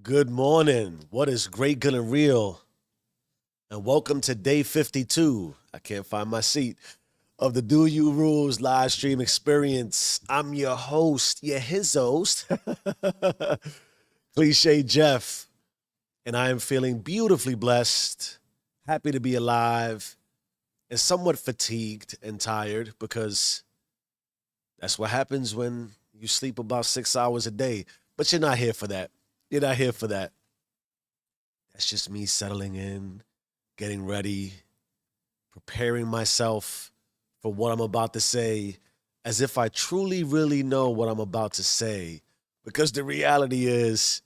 Good morning. What is great, good, and real? And welcome to day 52. I can't find my seat of the Do You Rules live stream experience. I'm your host, his host, Cliche Jeff, and I am feeling beautifully blessed, happy to be alive, and somewhat fatigued and tired because that's what happens when you sleep about 6 hours a day. But you're not here for that. You're not here for that. That's just me settling in, getting ready, preparing myself for what I'm about to say as if I truly, really know what I'm about to say. Because the reality is,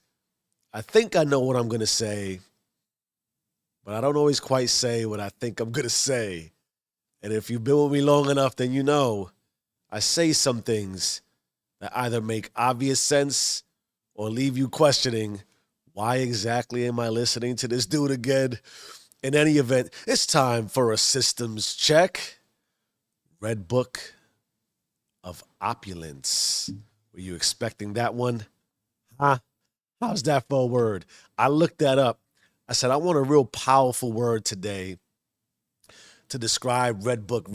I think I know what I'm going to say, but I don't always quite say what I think I'm going to say. And if you've been with me long enough, then you know I say some things that either make obvious sense or leave you questioning why exactly am I listening to this dude again? In any event, it's time for a systems check. Red Book of Opulence. Were you expecting that one? Huh? How's that for a word? I looked that up. I said, I want a real powerful word today to describe Red Book,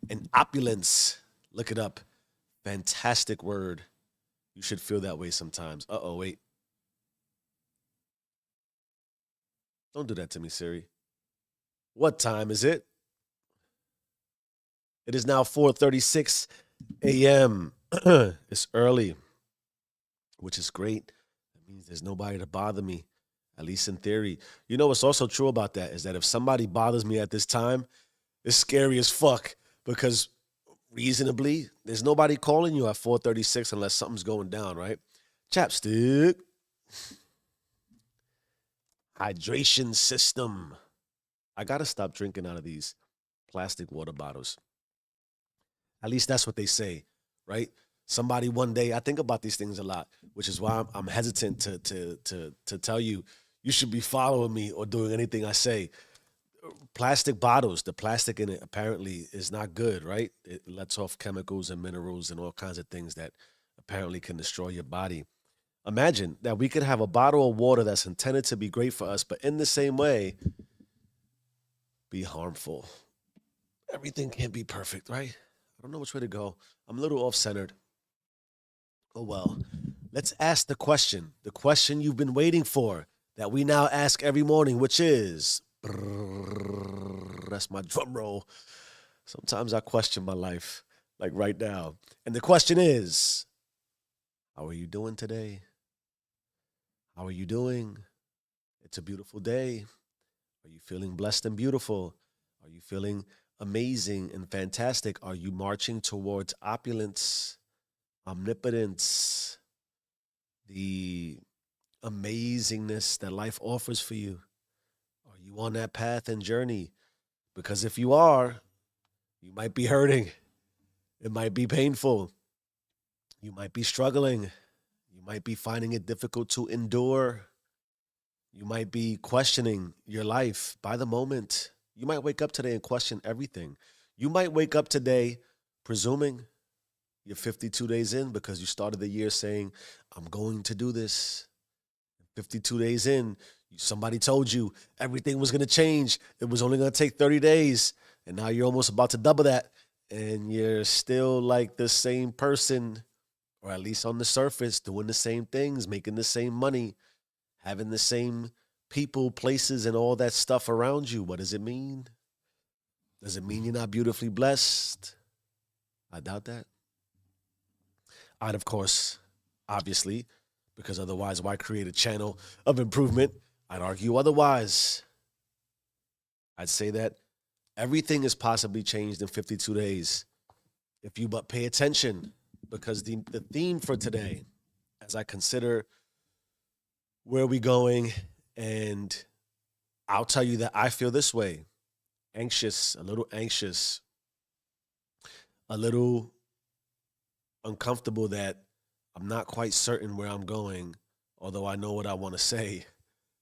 and opulence. Look it up. Fantastic word. You should feel that way sometimes. Uh-oh, wait. Don't do that to me, Siri. What time is it? It is now 4:36 a.m. It's early, which is great. That means there's nobody to bother me, at least in theory. You know what's also true about that is that if somebody bothers me at this time, it's scary as fuck because reasonably, there's nobody calling you at 4:36 unless something's going down, right? Chapstick. Hydration system. I gotta stop drinking out of these plastic water bottles. At least that's what they say, right? Somebody one day, I think about these things a lot, which is why I'm hesitant to tell you you should be following me or doing anything I say. Plastic bottles, the plastic in it apparently is not good, right? It lets off chemicals and minerals and all kinds of things that apparently can destroy your body. Imagine that we could have a bottle of water that's intended to be great for us, but in the same way, be harmful. Everything can't be perfect, right? I don't know which way to go. I'm a little off centered. Oh well. Let's ask the question you've been waiting for, that we now ask every morning, which is that's my drum roll. Sometimes I question my life, like right now. And the question is, how are you doing today? How are you doing? It's a beautiful day. Are you feeling blessed and beautiful? Are you feeling amazing and fantastic? Are you marching towards opulence, omnipotence, the amazingness that life offers for you? Are you on that path and journey? Because if you are, you might be hurting. It might be painful. You might be struggling. You might be finding it difficult to endure. You might be questioning your life by the moment. You might wake up today and question everything. You might wake up today presuming you're 52 days in because you started the year saying, I'm going to do this. 52 days in, somebody told you everything was going to change. It was only going to take 30 days. And now you're almost about to double that. And you're still like the same person, or at least on the surface, doing the same things, making the same money, having the same people, places, and all that stuff around you. What does it mean? Does it mean you're not beautifully blessed? I doubt that. I'd, of course, obviously, because otherwise, why create a channel of improvement? I'd argue otherwise. I'd say that everything is possibly changed in 52 days if you but pay attention, because the theme for today, as I consider where we going, and I'll tell you that I feel this way, anxious, a little uncomfortable that I'm not quite certain where I'm going, although I know what I want to say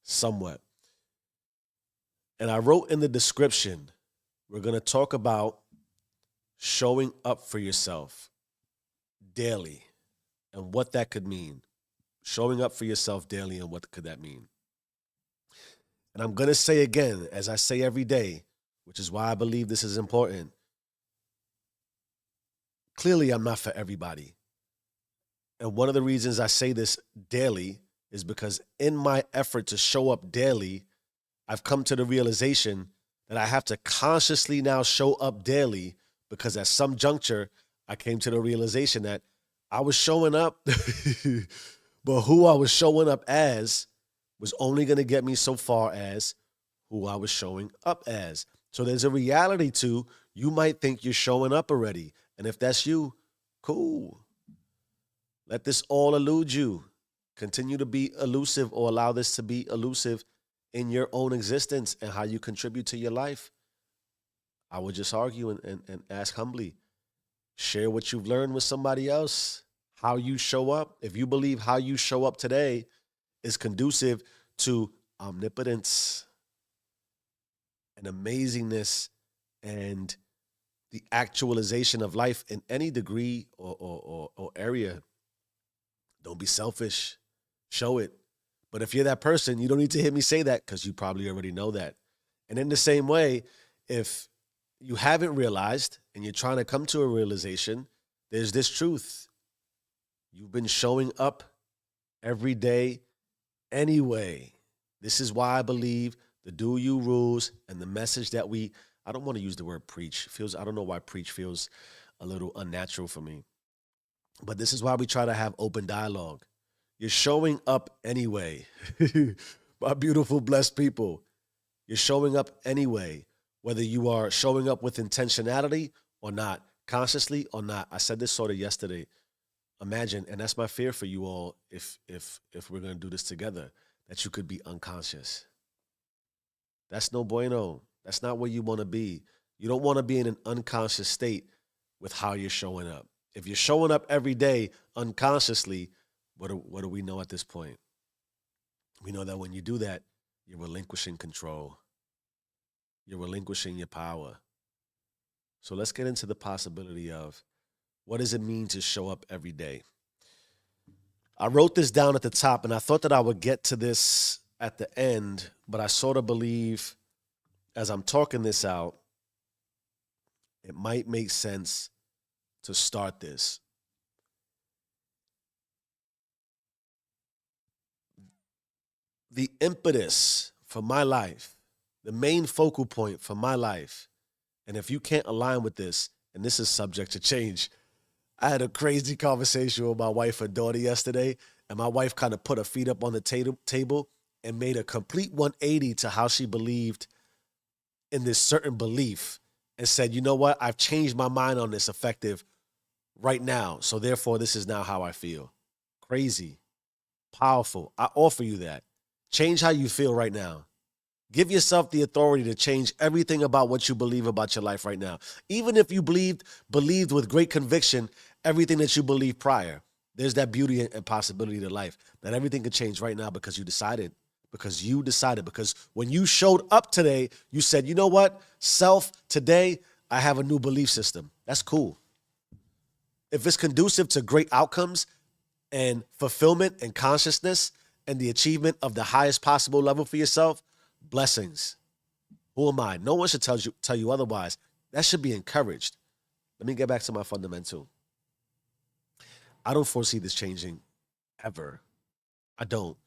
somewhat. And I wrote in the description, we're going to talk about showing up for yourself daily and what that could mean. Showing up for yourself daily, and what could that mean? And I'm going to say again, as I say every day, which is why I believe this is important. Clearly, I'm not for everybody. And one of the reasons I say this daily is because in my effort to show up daily, I've come to the realization that I have to consciously now show up daily because at some juncture, I came to the realization that I was showing up, but who I was showing up as was only going to get me so far as who I was showing up as. So there's a reality to you might think you're showing up already. And if that's you, cool. Let this all elude you. Continue to be elusive or allow this to be elusive in your own existence and how you contribute to your life. I would just argue and ask humbly. Share what you've learned with somebody else. How you show up. If you believe how you show up today is conducive to omnipotence and amazingness and the actualization of life in any degree or area, don't be selfish. Show it. But if you're that person, you don't need to hear me say that because you probably already know that. And in the same way, if you haven't realized and you're trying to come to a realization, there's this truth. You've been showing up every day anyway. This is why I believe the do you rules and the message that I don't want to use the word preach. I don't know why preach feels a little unnatural for me. But this is why we try to have open dialogue. You're showing up anyway. My beautiful, blessed people. You're showing up anyway, whether you are showing up with intentionality or not, consciously or not. I said this sort of yesterday. Imagine, and that's my fear for you all, if we're going to do this together, that you could be unconscious. That's no bueno. That's not where you want to be. You don't want to be in an unconscious state with how you're showing up. If you're showing up every day unconsciously, what do we know at this point? We know that when you do that, you're relinquishing control. You're relinquishing your power. So let's get into the possibility of what does it mean to show up every day? I wrote this down at the top, and I thought that I would get to this at the end, but I sort of believe as I'm talking this out, it might make sense to start this. The impetus for my life, the main focal point for my life, and if you can't align with this, and this is subject to change, I had a crazy conversation with my wife and daughter yesterday, and my wife kind of put her feet up on the table and made a complete 180 to how she believed in this certain belief and said, you know what, I've changed my mind on this effective right now, so therefore this is now how I feel. Crazy, powerful. I offer you that. Change how you feel right now. Give yourself the authority to change everything about what you believe about your life right now. Even if you believed with great conviction everything that you believed prior, there's that beauty and possibility to life that everything could change right now because you decided. Because when you showed up today, you said, you know what, self, today I have a new belief system. That's cool. If it's conducive to great outcomes and fulfillment and consciousness and the achievement of the highest possible level for yourself, blessings. Who am I? No one should tell you otherwise. That should be encouraged. Let me get back to my fundamental. I don't foresee this changing ever. I don't.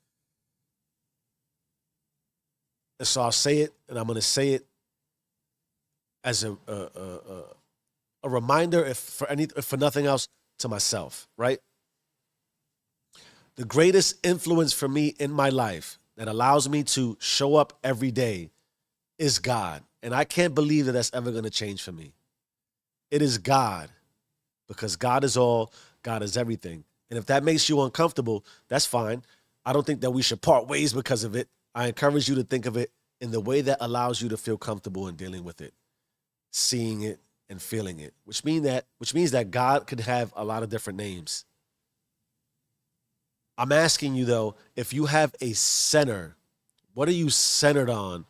And so I'll say it, and I'm going to say it as a reminder, if for nothing else, to myself, right? The greatest influence for me in my life that allows me to show up every day is God. And I can't believe that that's ever going to change for me. It is God, because God is all, God is everything. And if that makes you uncomfortable, that's fine. I don't think that we should part ways because of it. I encourage you to think of it in the way that allows you to feel comfortable in dealing with it, seeing it and feeling it, which means that God could have a lot of different names. I'm asking you though, if you have a center, what are you centered on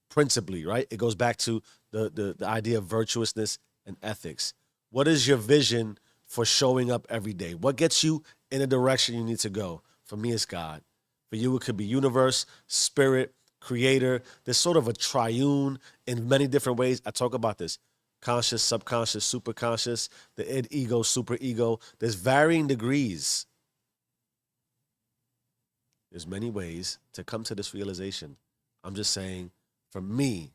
principally, right? It goes back to the idea of virtuousness and ethics. What is your vision for showing up every day? What gets you in a direction you need to go? For me, it's God. For you, it could be universe, spirit, creator. There's sort of a triune in many different ways. I talk about this conscious, subconscious, superconscious, the id, ego, super ego. There's varying degrees. There's many ways to come to this realization. I'm just saying, for me,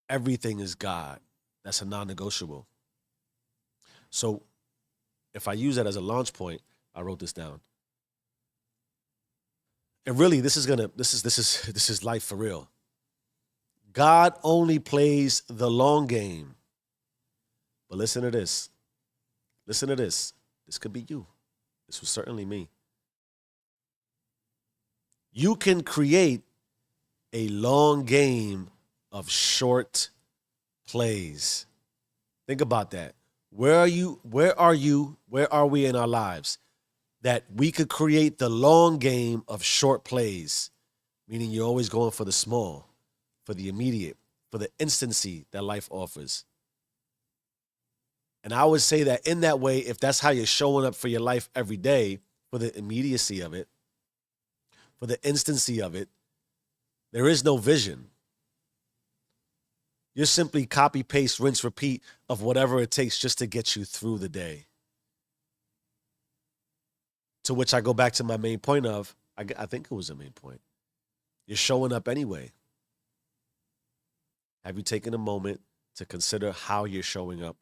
everything is God. That's a non-negotiable. So if I use that as a launch point, I wrote this down. And really, this is life for real. God only plays the long game. But listen to this. Listen to this. This could be you. This was certainly me. You can create a long game of short plays. Think about that. Where are you? Where are you? Where are we in our lives? That we could create the long game of short plays, meaning you're always going for the small, for the immediate, for the instancy that life offers. And I would say that in that way, if that's how you're showing up for your life every day, for the immediacy of it, for the instancy of it, there is no vision. You're simply copy, paste, rinse, repeat of whatever it takes just to get you through the day. To which I go back to my main point of, I think it was the main point. You're showing up anyway. Have you taken a moment to consider how you're showing up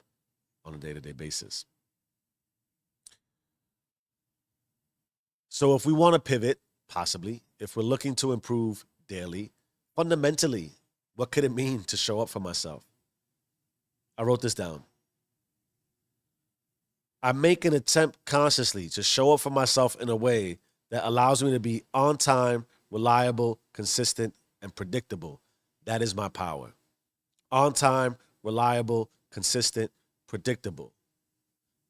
on a day-to-day basis? So if we want to pivot, possibly, if we're looking to improve daily, fundamentally, what could it mean to show up for myself? I wrote this down. I make an attempt consciously to show up for myself in a way that allows me to be on time, reliable, consistent, and predictable. That is my power. On time, reliable, consistent, predictable.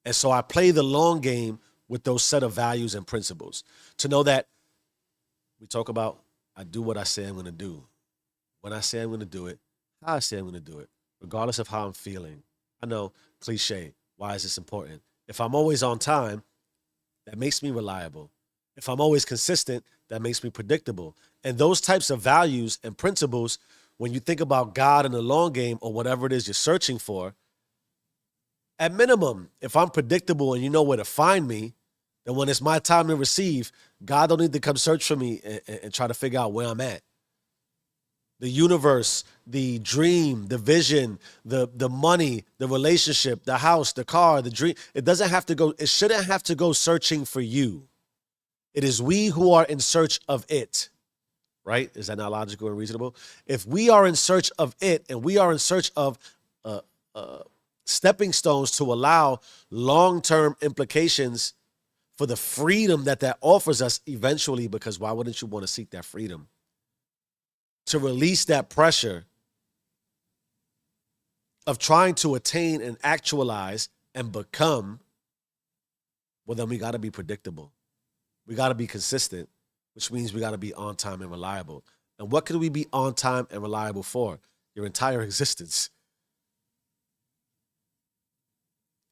And so I play the long game with those set of values and principles to know that we talk about, I do what I say I'm going to do. When I say I'm going to do it, how I say I'm going to do it, regardless of how I'm feeling. I know, cliche. Why is this important? If I'm always on time, that makes me reliable. If I'm always consistent, that makes me predictable. And those types of values and principles, when you think about God in the long game or whatever it is you're searching for, at minimum, if I'm predictable and you know where to find me, then when it's my time to receive, God don't need to come search for me and try to figure out where I'm at. The universe, the dream, the vision, the money, the relationship, the house, the car, the dream. It shouldn't have to go searching for you. It is we who are in search of it. Right? Is that not logical and reasonable? If we are in search of it and we are in search of stepping stones to allow long-term implications for the freedom that offers us eventually, because why wouldn't you want to seek that freedom? To release that pressure of trying to attain and actualize and become, well, then we got to be predictable. We got to be consistent, which means we got to be on time and reliable. And what can we be on time and reliable for? Your entire existence.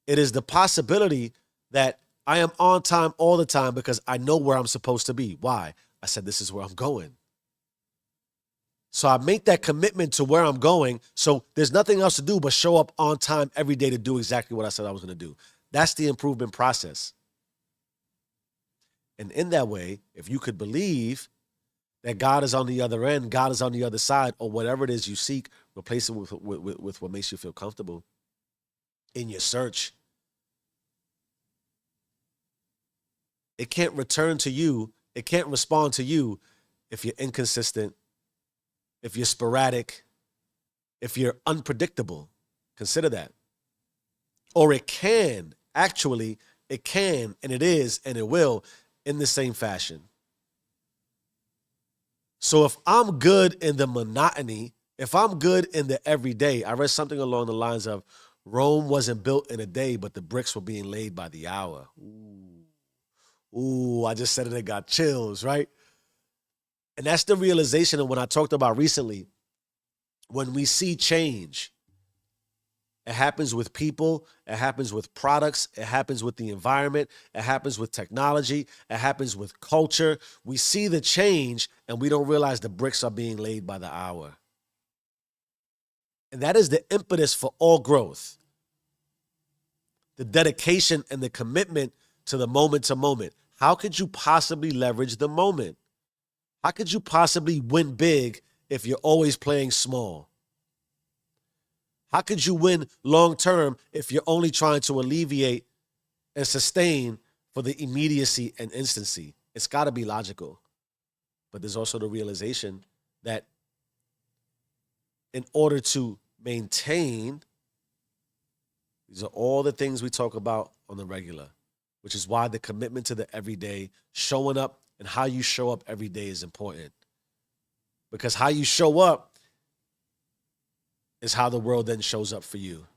It is the possibility that I am on time all the time because I know where I'm supposed to be. Why? I said, this is where I'm going. So I make that commitment to where I'm going. So there's nothing else to do but show up on time every day to do exactly what I said I was going to do. That's the improvement process. And in that way, if you could believe that God is on the other end, God is on the other side, or whatever it is you seek, replace it with what makes you feel comfortable in your search. It can't return to you. It can't respond to you if you're inconsistent, if you're sporadic, if you're unpredictable. Consider that. Or it can, actually, it can, and it is, and it will, in the same fashion. So if I'm good in the monotony, if I'm good in the everyday, I read something along the lines of Rome wasn't built in a day, but the bricks were being laid by the hour. Ooh, I just said it and got chills, right? And that's the realization of when I talked about recently, when we see change It happens with people. It happens with products. It happens with the environment. It happens with technology. It happens with culture. We see the change and we don't realize the bricks are being laid by the hour. And that is the impetus for all growth. The dedication and the commitment to the moment to moment. How could you possibly leverage the moment? How could you possibly win big if you're always playing small? How could you win long term if you're only trying to alleviate and sustain for the immediacy and instancy? It's got to be logical. But there's also the realization that in order to maintain, these are all the things we talk about on the regular, which is why the commitment to the everyday, showing up, and how you show up every day is important. Because how you show up is how the world then shows up for you.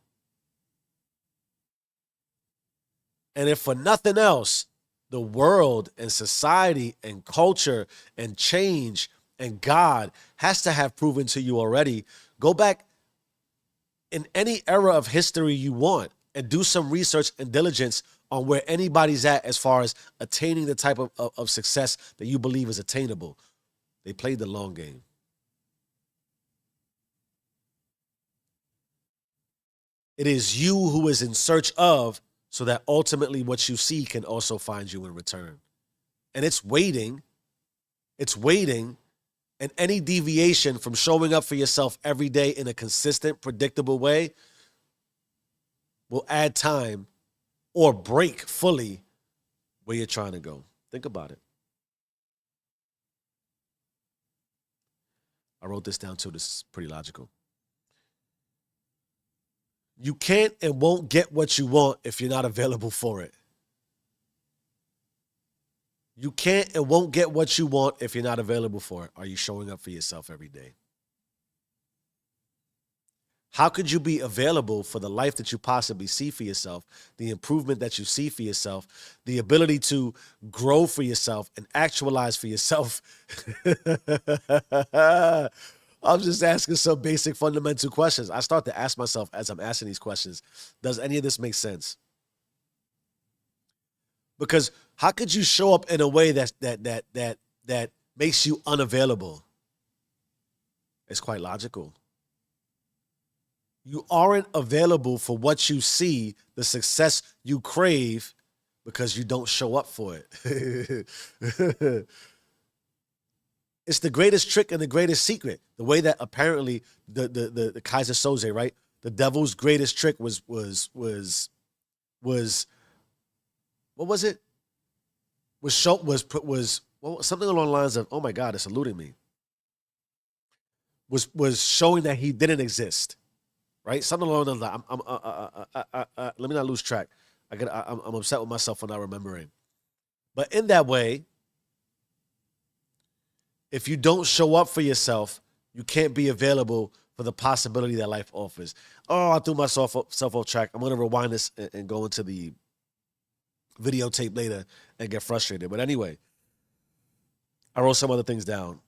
And if for nothing else, the world and society and culture and change and God has to have proven to you already. Go back in any era of history you want and do some research and diligence on where anybody's at as far as attaining the type of success that you believe is attainable. They played the long game. It is you who is in search of, so that ultimately what you see can also find you in return. And it's waiting. It's waiting. And any deviation from showing up for yourself every day in a consistent, predictable way will add time or break fully where you're trying to go. Think about it. I wrote this down too. This is pretty logical. You can't and won't get what you want if you're not available for it. You can't and won't get what you want if you're not available for it. Are you showing up for yourself every day? How could you be available for the life that you possibly see for yourself, the improvement that you see for yourself, the ability to grow for yourself and actualize for yourself? I'm just asking some basic fundamental questions. I start to ask myself as I'm asking these questions, does any of this make sense? Because how could you show up in a way that makes you unavailable? It's quite logical. You aren't available for what you see, the success you crave, because you don't show up for it. It's the greatest trick and the greatest secret. The way that apparently the Kaiser Soze, right? The devil's greatest trick was what was it? Was something along the lines of, oh my God, it's eluding me. Was showing that he didn't exist. Right? Something along those lines. Let me not lose track. I'm upset with myself for not remembering. But in that way, if you don't show up for yourself, you can't be available for the possibility that life offers. Oh, I threw myself off track. I'm going to rewind this and go into the videotape later and get frustrated. But anyway, I wrote some other things down.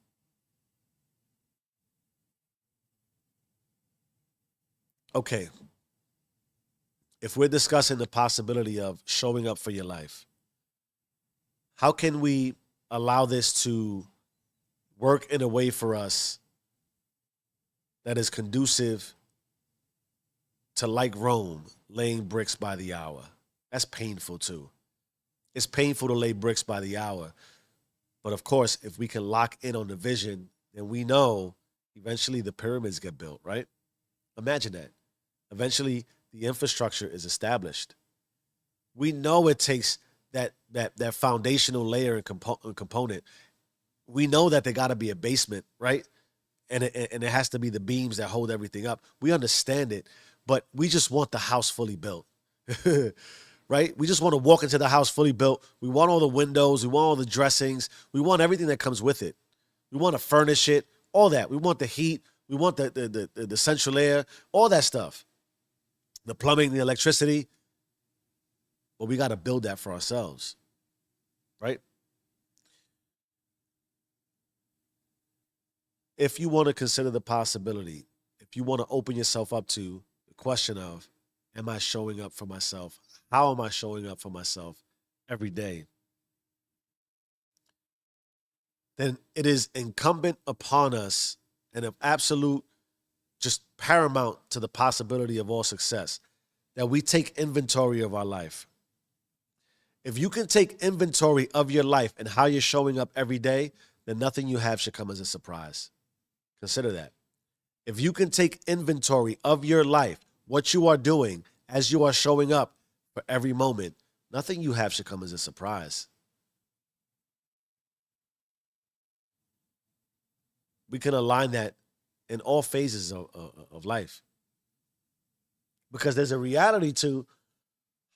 Okay. If we're discussing the possibility of showing up for your life, how can we allow this to work in a way for us that is conducive to, like Rome, laying bricks by the hour? That's painful too. It's painful to lay bricks by the hour. But of course, if we can lock in on the vision, then we know eventually the pyramids get built, right? Imagine that. Eventually, the infrastructure is established. We know it takes that foundational layer and component. We know that there got to be a basement, right? And it has to be the beams that hold everything up. We understand it, but we just want the house fully built, right? We just want to walk into the house fully built. We want all the windows. We want all the dressings. We want everything that comes with it. We want to furnish it, all that. We want the heat. We want the central air, all that stuff. The plumbing, the electricity. But we got to build that for ourselves, right? If you want to consider the possibility, if you want to open yourself up to the question of, am I showing up for myself? How am I showing up for myself every day? Then it is incumbent upon us and of absolute, just paramount to the possibility of all success that we take inventory of our life. If you can take inventory of your life and how you're showing up every day, then nothing you have should come as a surprise. Consider that. If you can take inventory of your life, what you are doing as you are showing up for every moment, nothing you have should come as a surprise. We can align that in all phases of life because there's a reality to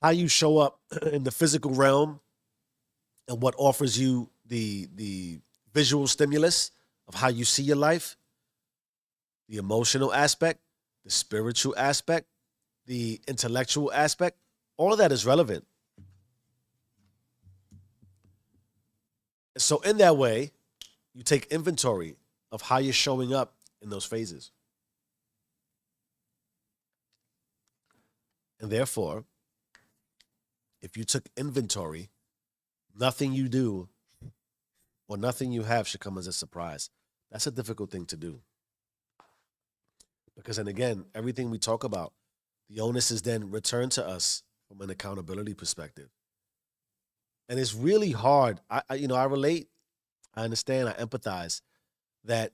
how you show up in the physical realm and what offers you the visual stimulus of how you see your life, the emotional aspect, the spiritual aspect, the intellectual aspect. All of that is relevant. So in that way, you take inventory of how you're showing up in those phases. And therefore, if you took inventory, nothing you do or nothing you have should come as a surprise. That's a difficult thing to do. Because, and again, everything we talk about, the onus is then returned to us from an accountability perspective. And it's really hard. I relate, I understand, I empathize that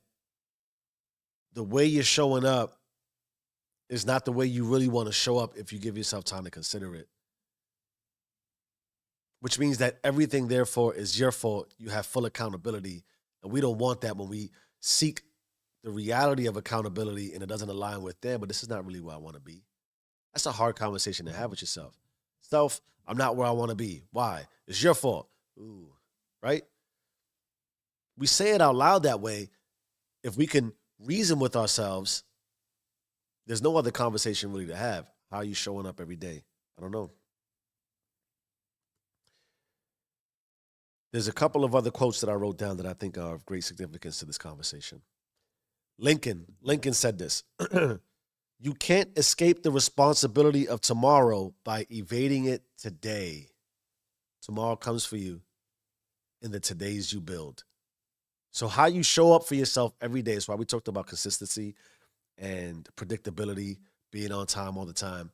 the way you're showing up is not the way you really want to show up if you give yourself time to consider it. Which means that everything, therefore, is your fault. You have full accountability. And we don't want that when we seek the reality of accountability and it doesn't align with them, but this is not really where I want to be. That's a hard conversation to have with yourself. Self, I'm not where I want to be. Why? It's your fault. Ooh, right? We say it out loud that way. If we can reason with ourselves, there's no other conversation really to have. How are you showing up every day? I don't know. There's a couple of other quotes that I wrote down that I think are of great significance to this conversation. Lincoln said this. You can't escape the responsibility of tomorrow by evading it today. Tomorrow comes for you in the todays you build. So how you show up for yourself every day is why we talked about consistency and predictability, being on time all the time,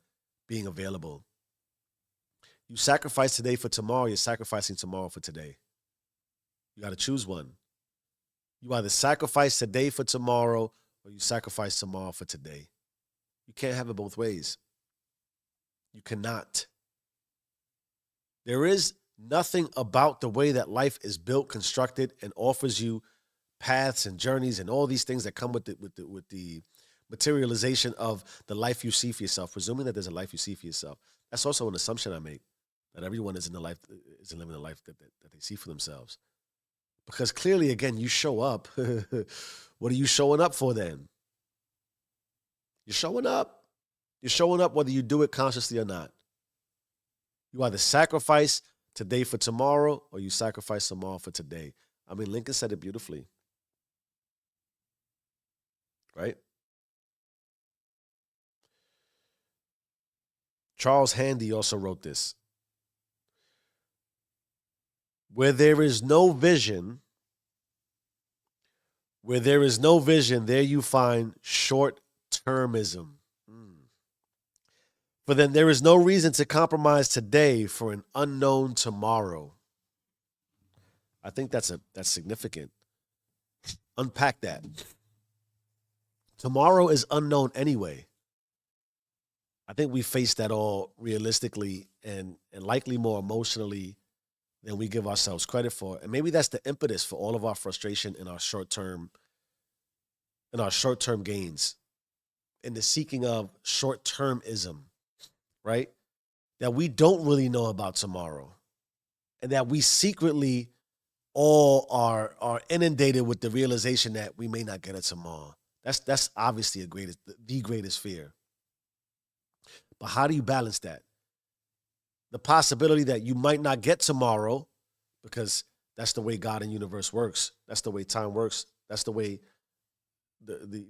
being available. You sacrifice today for tomorrow, you're sacrificing tomorrow for today. You got to choose one. You either sacrifice today for tomorrow or you sacrifice tomorrow for today. You can't have it both ways. You cannot. There is nothing about the way that life is built, constructed, and offers you paths and journeys and all these things that come with the materialization of the life you see for yourself, presuming that there's a life you see for yourself. That's also an assumption I make, that everyone is living the life that they see for themselves. Because clearly, again, you show up. What are you showing up for then? You're showing up. You're showing up whether you do it consciously or not. You either sacrifice today for tomorrow or you sacrifice tomorrow for today. I mean, Lincoln said it beautifully, right? Charles Handy also wrote this. Where there is no vision, where there is no vision, there you find short termism. For then there is no reason to compromise today for an unknown tomorrow. I think that's significant. Unpack that. Tomorrow is unknown anyway. I think we face that all realistically and likely more emotionally than we give ourselves credit for. And maybe that's the impetus for all of our frustration in our short-term gains, in the seeking of short-termism, right? That we don't really know about tomorrow. And that we secretly all are inundated with the realization that we may not get it tomorrow. That's obviously the greatest fear. But how do you balance that? The possibility that you might not get tomorrow, because that's the way God and universe works. That's the way time works. That's the way the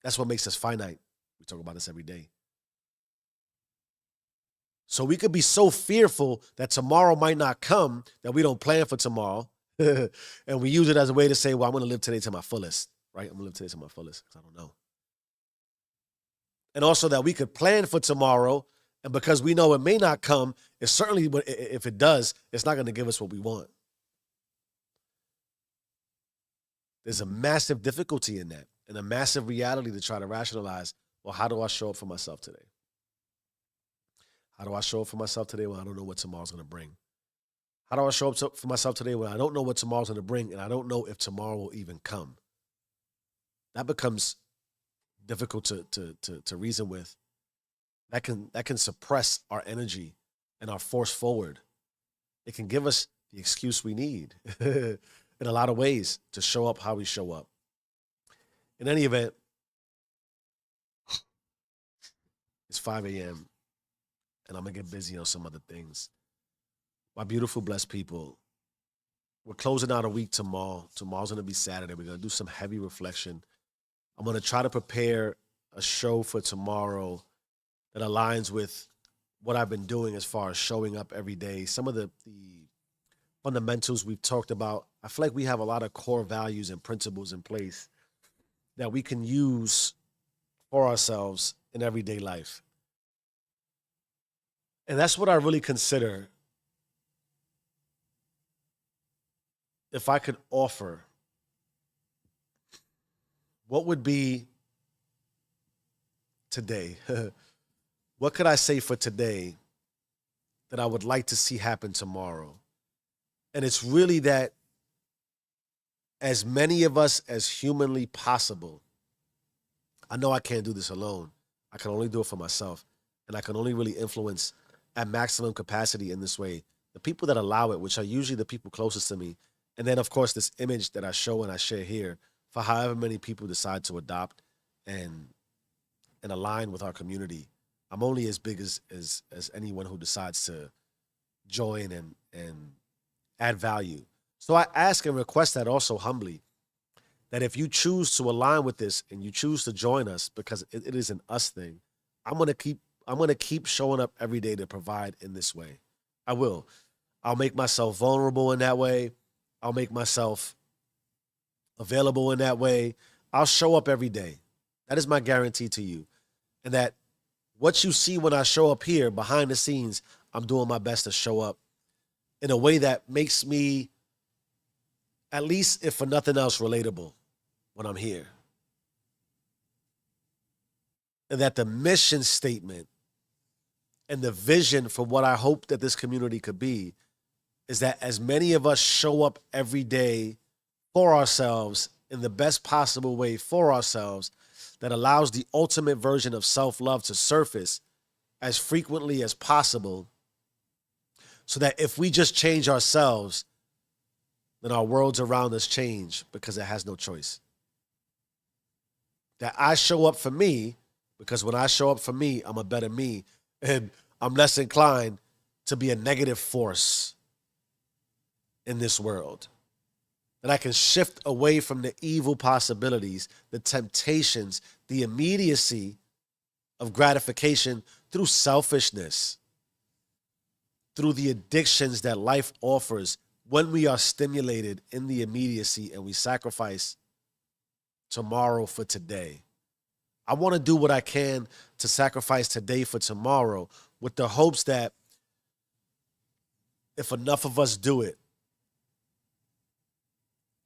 that's what makes us finite. We talk about this every day. So we could be so fearful that tomorrow might not come that we don't plan for tomorrow. And we use it as a way to say, well, I'm going to live today to my fullest, right? I'm going to live today to my fullest because I don't know. And also that we could plan for tomorrow. And because we know it may not come, it's certainly, if it does, it's not going to give us what we want. There's a massive difficulty in that and a massive reality to try to rationalize, well, how do I show up for myself today? How do I show up for myself today when I don't know what tomorrow's going to bring? How do I show up for myself today when I don't know what tomorrow's going to bring and I don't know if tomorrow will even come? That becomes difficult to reason with. That can suppress our energy and our force forward. It can give us the excuse we need in a lot of ways to show up how we show up. In any event, it's 5 a.m. and I'm going to get busy on some other things. My beautiful, blessed people, we're closing out a week tomorrow. Tomorrow's going to be Saturday. We're going to do some heavy reflection. I'm going to try to prepare a show for tomorrow that aligns with what I've been doing as far as showing up every day. Some of the fundamentals we've talked about. I feel like we have a lot of core values and principles in place that we can use for ourselves in everyday life. And that's what I really consider if I could offer. What would be today? What could I say for today that I would like to see happen tomorrow? And it's really that as many of us as humanly possible, I know I can't do this alone. I can only do it for myself. And I can only really influence at maximum capacity in this way the people that allow it, which are usually the people closest to me. And then, of course, this image that I show and I share here for however many people decide to adopt and align with our community. I'm only as big as anyone who decides to join and add value. So I ask and request that also humbly, that if you choose to align with this and you choose to join us, because it is an us thing, I'm gonna keep showing up every day to provide in this way. I will. I'll make myself vulnerable in that way. I'll make myself available in that way. I'll show up every day. That is my guarantee to you. And that what you see when I show up here behind the scenes, I'm doing my best to show up in a way that makes me, at least if for nothing else, relatable when I'm here. And that the mission statement and the vision for what I hope that this community could be is that as many of us show up every day for ourselves in the best possible way for ourselves that allows the ultimate version of self-love to surface as frequently as possible, so that if we just change ourselves, then our worlds around us change because it has no choice. That I show up for me because when I show up for me, I'm a better me, and I'm less inclined to be a negative force in this world. That I can shift away from the evil possibilities, the temptations, the immediacy of gratification through selfishness, through the addictions that life offers when we are stimulated in the immediacy and we sacrifice tomorrow for today. I want to do what I can to sacrifice today for tomorrow with the hopes that if enough of us do it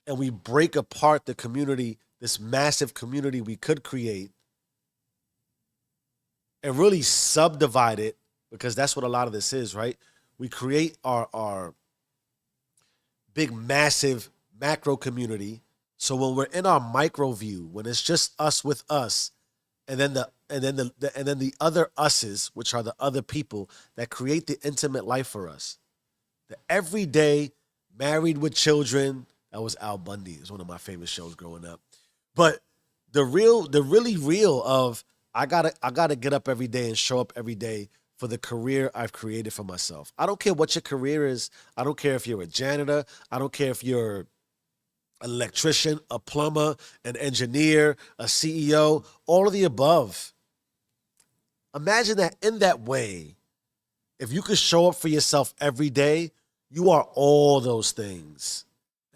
and we break apart the community, this massive community we could create, and really subdivide it, because that's what a lot of this is, right? We create our big, massive macro community. So when we're in our micro view, when it's just us with us, and then the other us's, which are the other people that create the intimate life for us, the everyday married with children. That was Al Bundy. It was one of my favorite shows growing up. But the really real of I gotta get up every day and show up every day for the career I've created for myself. I don't care what your career is. I don't care if you're a janitor. I don't care if you're an electrician, a plumber, an engineer, a CEO, all of the above. Imagine that in that way, If you could show up for yourself every day, you are all those things.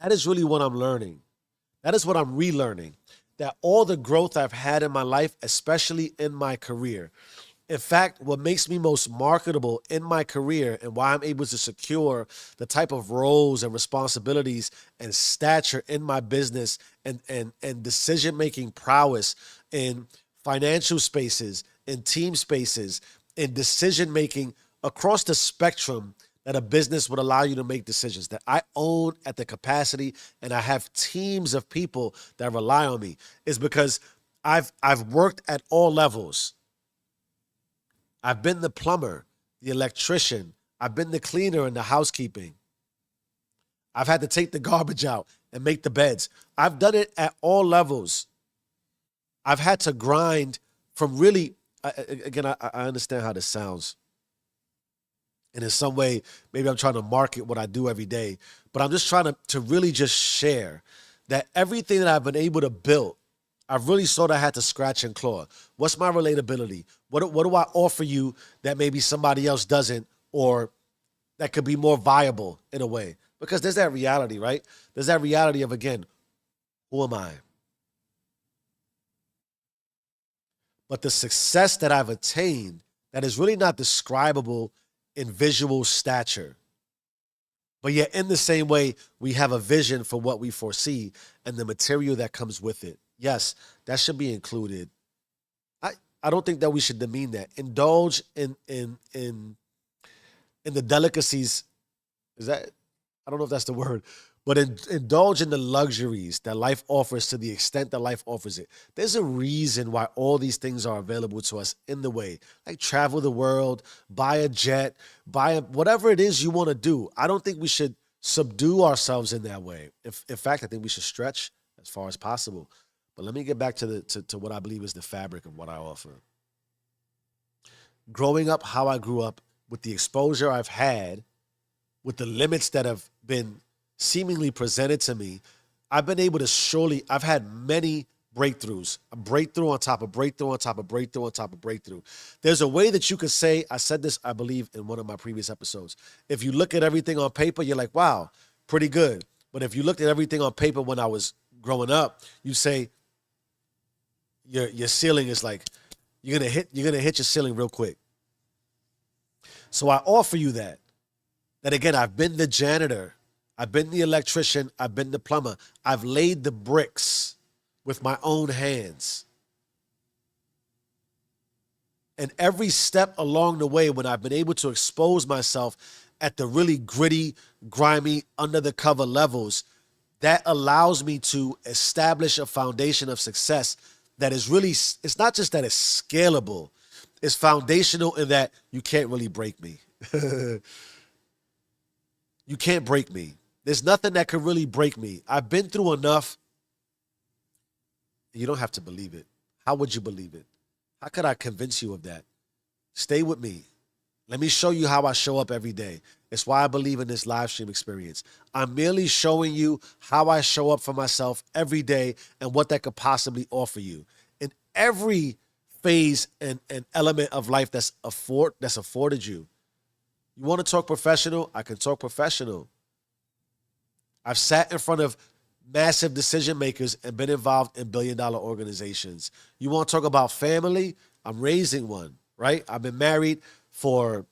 That is really what I'm learning. That is what I'm relearning. That all the growth I've had in my life, especially in my career, in fact, what makes me most marketable in my career and why I'm able to secure the type of roles and responsibilities and stature in my business and decision-making prowess in financial spaces, in team spaces, in decision-making across the spectrum that a business would allow you to make decisions that I own at the capacity and I have teams of people that rely on me is because I've worked at all levels. I've been the plumber, the electrician. I've been the cleaner and the housekeeping. I've had to take the garbage out and make the beds. I've done it at all levels. I've had to grind from really, again, I understand how this sounds. And in some way, maybe I'm trying to market what I do every day, but I'm just trying to really just share that everything that I've been able to build, I've really sort of had to scratch and claw. What's my relatability? What do I offer you that maybe somebody else doesn't, or that could be more viable in a way? Because there's that reality, right? There's that reality of, again, who am I? But the success that I've attained that is really not describable in visual stature. But yet, in the same way, we have a vision for what we foresee and the material that comes with it. Yes, that should be included. I don't think that we should demean that. Indulge in the delicacies. Is that, I don't know if that's the word, but indulge in the luxuries that life offers to the extent that life offers it. There's a reason why all these things are available to us in the way. Like travel the world, buy a jet, whatever it is you want to do. I don't think we should subdue ourselves in that way. In fact, I think we should stretch as far as possible. But let me get back to what I believe is the fabric of what I offer. Growing up, how I grew up, with the exposure I've had, with the limits that have been seemingly presented to me, I've been able to I've had many breakthroughs, a breakthrough on top of breakthrough on top of breakthrough on top of breakthrough. There's a way that you could say, I said this, I believe, in one of my previous episodes. If you look at everything on paper, you're like, wow, pretty good. But if you looked at everything on paper when I was growing up, you say your ceiling is like, you're gonna hit your ceiling real quick. So I offer you that. That again, I've been the janitor, I've been the electrician, I've been the plumber. I've laid the bricks with my own hands. And every step along the way, when I've been able to expose myself at the really gritty, grimy, under the cover levels, that allows me to establish a foundation of success that is really, it's not just that it's scalable, it's foundational in that you can't really break me. You can't break me. There's nothing that could really break me. I've been through enough. You don't have to believe it. How would you believe it? How could I convince you of that? Stay with me. Let me show you how I show up every day. It's why I believe in this live stream experience. I'm merely showing you how I show up for myself every day and what that could possibly offer you. In every phase and element of life that's afforded you. You want to talk professional? I can talk professional. I've sat in front of massive decision makers and been involved in billion-dollar organizations. You want to talk about family? I'm raising one, right? I've been married for,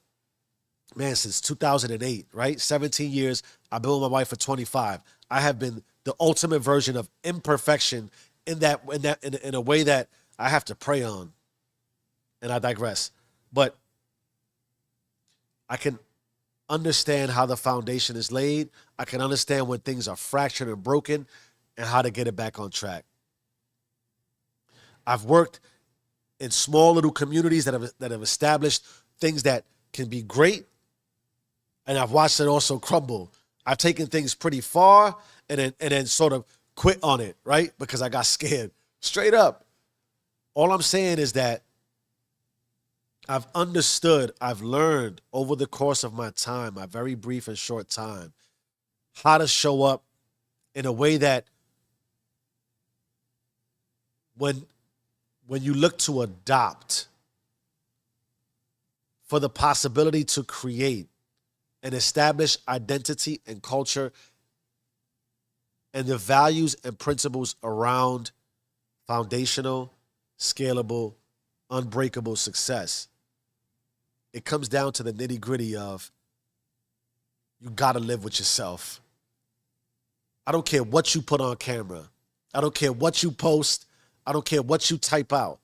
since 2008, right? 17 years. I've been with my wife for 25. I have been the ultimate version of imperfection in a way that I have to pray on. And I digress. But I can understand how the foundation is laid. I can understand when things are fractured and broken and how to get it back on track. I've worked in small little communities that have established things that can be great, and I've watched it also crumble. I've taken things pretty far and then sort of quit on it, right? Because I got scared. Straight up. All I'm saying is that I've understood, I've learned over the course of my time, my very brief and short time, how to show up in a way that when you look to adopt for the possibility to create and establish identity and culture and the values and principles around foundational, scalable, unbreakable success. It comes down to the nitty gritty of you got to live with yourself. I don't care what you put on camera. I don't care what you post. I don't care what you type out.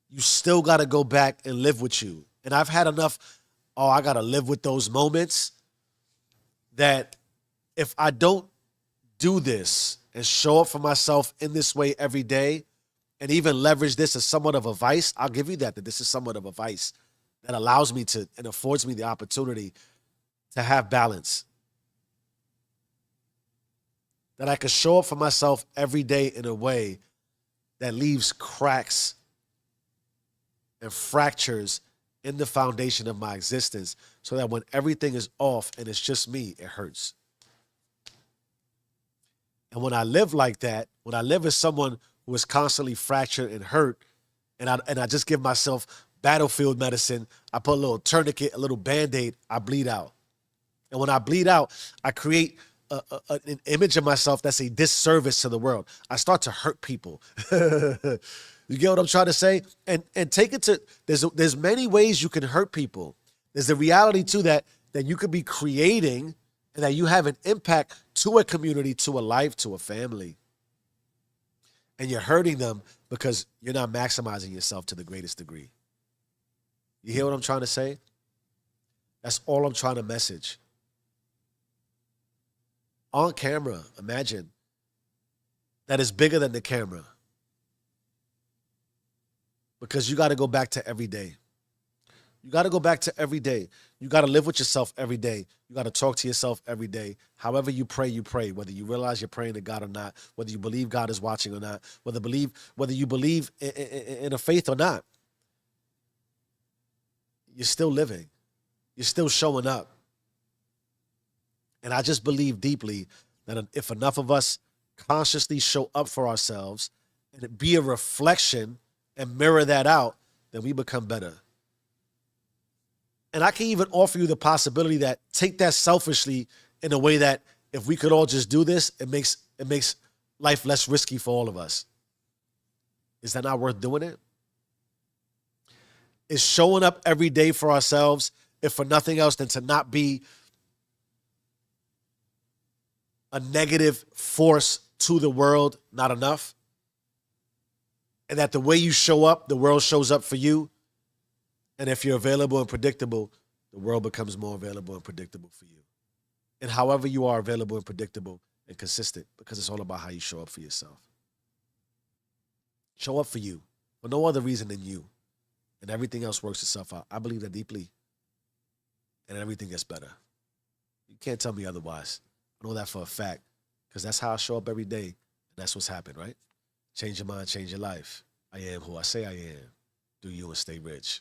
You still got to go back and live with you. And I've had enough, oh, I got to live with those moments that if I don't do this and show up for myself in this way every day and even leverage this as somewhat of a vice, I'll give you that this is somewhat of a vice that allows me to and affords me the opportunity to have balance. That I can show up for myself every day in a way that leaves cracks and fractures in the foundation of my existence so that when everything is off and it's just me, it hurts. And when I live like that, when I live as someone who is constantly fractured and hurt, and I just give myself battlefield medicine, I put a little tourniquet, a little Band-Aid, I bleed out. And when I bleed out, I create an image of myself that's a disservice to the world. I start to hurt people. You get what I'm trying to say? And take it to, there's many ways you can hurt people. There's the reality too that you could be creating and that you have an impact to a community, to a life, to a family. And you're hurting them because you're not maximizing yourself to the greatest degree. You hear what I'm trying to say? That's all I'm trying to message. On camera, imagine that is bigger than the camera. Because you got to go back to every day. You got to go back to every day. You got to live with yourself every day. You got to talk to yourself every day. However you pray, whether you realize you're praying to God or not, whether you believe God is watching or not, whether you believe in a faith or not. You're still living. You're still showing up. And I just believe deeply that if enough of us consciously show up for ourselves and be a reflection and mirror that out, then we become better. And I can even offer you the possibility that take that selfishly in a way that if we could all just do this, it makes life less risky for all of us. Is that not worth doing it? Is showing up every day for ourselves, if for nothing else than to not be a negative force to the world, not enough? And that the way you show up, the world shows up for you. And if you're available and predictable, the world becomes more available and predictable for you. And however you are available and predictable and consistent, because it's all about how you show up for yourself. Show up for you, for no other reason than you. And everything else works itself out. I believe that deeply. And everything gets better. You can't tell me otherwise. I know that for a fact, because that's how I show up every day. And that's what's happened, right? Change your mind, change your life. I am who I say I am. Do you and stay rich.